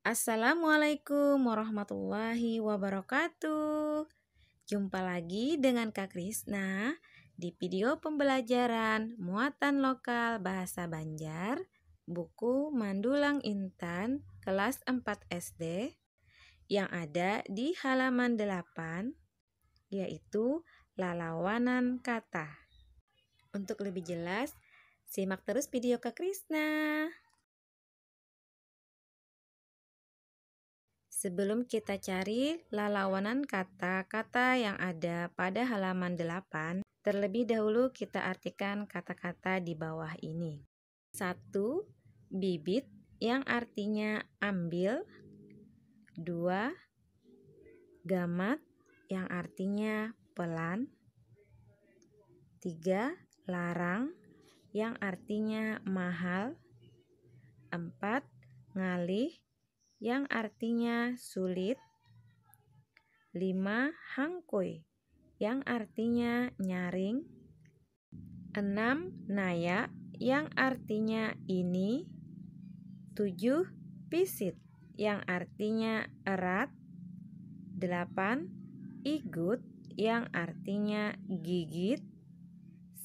Assalamualaikum warahmatullahi wabarakatuh. Jumpa lagi dengan Kak Krisna di video pembelajaran muatan lokal bahasa Banjar, buku Mandulang Intan kelas 4 SD yang ada di halaman 8, yaitu lalawanan kata. Untuk lebih jelas, simak terus video Kak Krisna. Sebelum kita cari lalawanan kata-kata yang ada pada halaman 8, terlebih dahulu kita artikan kata-kata di bawah ini. 1. Bibit yang artinya ambil. 2. Gamat yang artinya pelan. 3. Larang yang artinya mahal. 4. Ngalih yang artinya sulit. 5. Hangkoi yang artinya nyaring. 6. Naya yang artinya ini. 7. Pisit yang artinya erat. 8. Igut yang artinya gigit.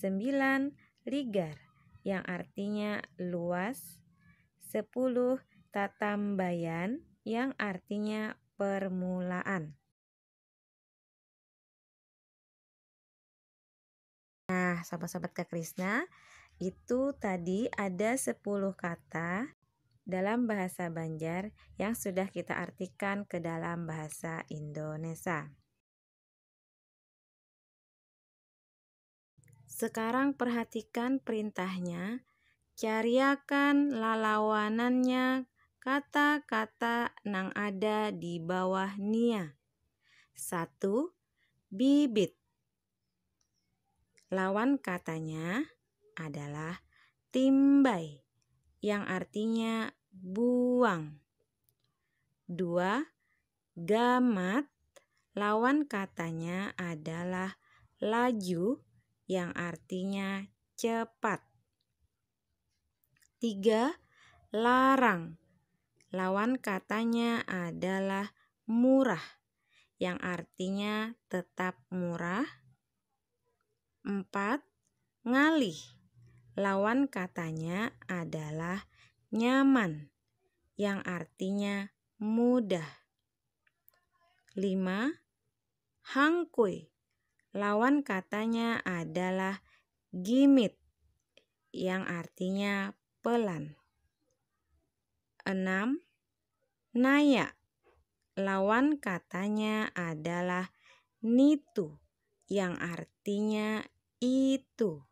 9. Ligar yang artinya luas. 10. Tatambayan yang artinya permulaan. Nah, sahabat-sahabat Kak Krisna, itu tadi ada 10 kata dalam bahasa Banjar yang sudah kita artikan ke dalam bahasa Indonesia. Sekarang perhatikan perintahnya, cariakan lalawanannya kata-kata nang ada di bawah nia. 1. Bibit. Lawan katanya adalah timbai yang artinya buang. 2. Gamat. Lawan katanya adalah laju yang artinya cepat. 3. Larang. Lawan katanya adalah murah yang artinya tetap murah. 4. Ngalih. Lawan katanya adalah nyaman yang artinya mudah. 5. Hangkui. Lawan katanya adalah gimit yang artinya pelan. 6. Naya. Lawan katanya adalah nitu yang artinya itu.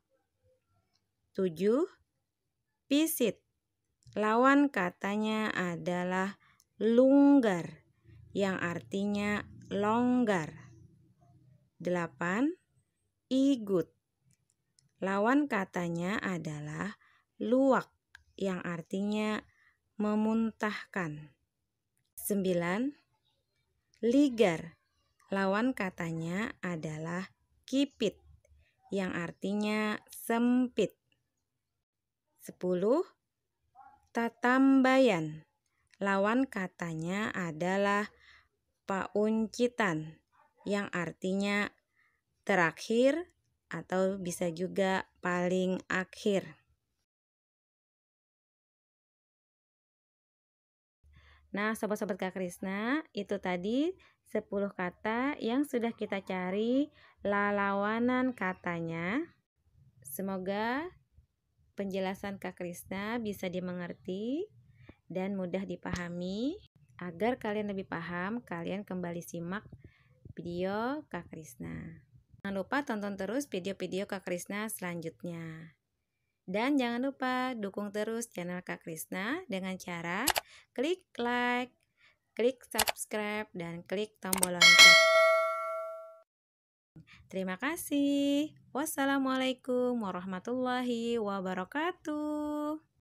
7. Pisit. Lawan katanya adalah lunggar yang artinya longgar. 8. Igut. Lawan katanya adalah luwak yang artinya memuntahkan. 9. Ligar. Lawan katanya adalah kipit yang artinya sempit. 10. Tatambayan. Lawan katanya adalah pauncitan yang artinya terakhir atau bisa juga paling akhir. Nah, sobat-sobat Kak Krisna, itu tadi 10 kata yang sudah kita cari lalawanan katanya. Semoga penjelasan Kak Krisna bisa dimengerti dan mudah dipahami. Agar kalian lebih paham, kalian kembali simak video Kak Krisna. Jangan lupa tonton terus video-video Kak Krisna selanjutnya. Dan jangan lupa dukung terus channel Kak Krisna dengan cara klik like, klik subscribe, dan klik tombol lonceng. Terima kasih. Wassalamualaikum warahmatullahi wabarakatuh.